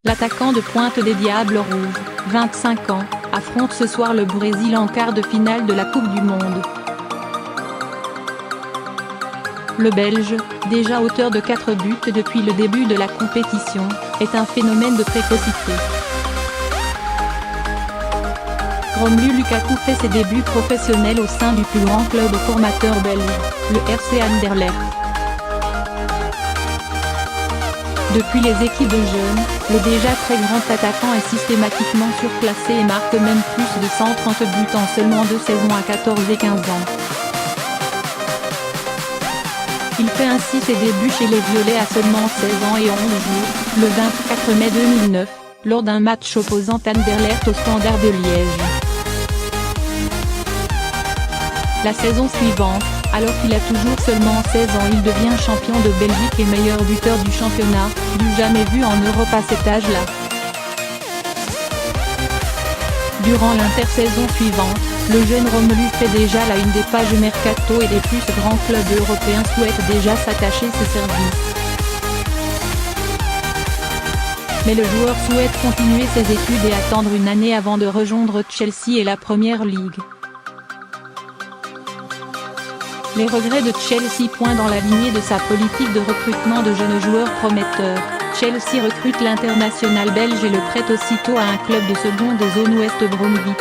L'attaquant de pointe des Diables Rouges, 25 ans, affronte ce soir le Brésil en quart de finale de la Coupe du Monde. Le Belge, déjà auteur de 4 buts depuis le début de la compétition, est un phénomène de précocité. Romelu Lukaku fait ses débuts professionnels au sein du plus grand club formateur belge, le RC Anderlecht. Depuis les équipes de jeunes, le déjà très grand attaquant est systématiquement surclassé et marque même plus de 130 buts en seulement 2 saisons à 14 et 15 ans. Il fait ainsi ses débuts chez les Violets à seulement 16 ans et 11 jours, le 24 mai 2009, lors d'un match opposant Anderlecht au Standard de Liège. La saison suivante, alors qu'il a toujours seulement 16 ans, il devient champion de Belgique et meilleur buteur du championnat, du jamais vu en Europe à cet âge-là. Durant l'intersaison suivante, le jeune Romelu fait déjà la une des pages mercato et les plus grands clubs européens souhaitent déjà s'attacher ses services. Mais le joueur souhaite continuer ses études et attendre une année avant de rejoindre Chelsea et la Première Ligue. Les regrets de Chelsea pointent dans la lignée de sa politique de recrutement de jeunes joueurs prometteurs. Chelsea recrute l'international belge et le prête aussitôt à un club de seconde zone West Bromwich.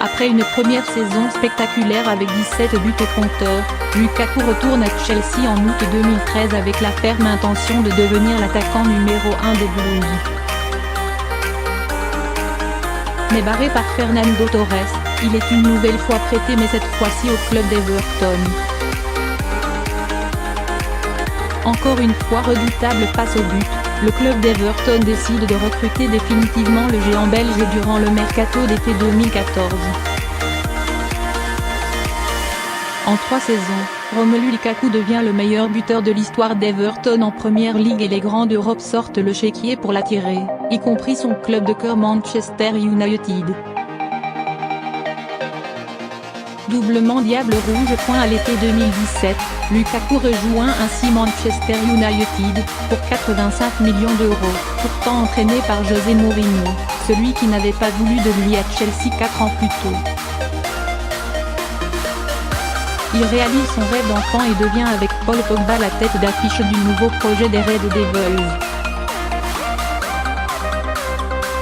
Après une première saison spectaculaire avec 17 buts au compteur, Lukaku retourne à Chelsea en août 2013 avec la ferme intention de devenir l'attaquant numéro 1 des Blues. Mais barré par Fernando Torres, il est une nouvelle fois prêté mais cette fois-ci au club d'Everton. Encore une fois redoutable passe au but, le club d'Everton décide de recruter définitivement le géant belge durant le mercato d'été 2014. En 3 saisons, Romelu Lukaku devient le meilleur buteur de l'histoire d'Everton en Première Ligue et les grands d'Europe sortent le chéquier pour l'attirer, y compris son club de cœur Manchester United. Doublement Diable Rouge. À l'été 2017, Lukaku rejoint ainsi Manchester United, pour 85 millions d'euros, pourtant entraîné par José Mourinho, celui qui n'avait pas voulu de lui à Chelsea 4 ans plus tôt. Il réalise son rêve d'enfant et devient avec Paul Pogba la tête d'affiche du nouveau projet des Red Devils.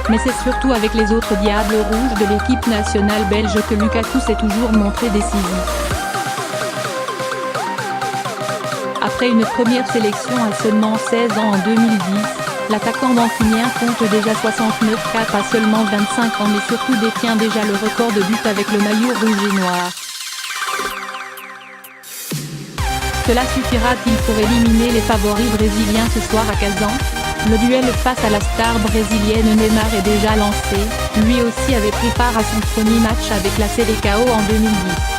Mais c'est surtout avec les autres Diables Rouges de l'équipe nationale belge que Lukaku s'est toujours montré décisif. Après une première sélection à seulement 16 ans en 2010, l'attaquant mancunien compte déjà 69 caps à seulement 25 ans mais surtout détient déjà le record de buts avec le maillot rouge et noir. Cela suffira-t-il pour éliminer les favoris brésiliens ce soir à Kazan? Le duel face à la star brésilienne Neymar est déjà lancé, lui aussi avait pris part à son premier match avec la Seleção en 2010.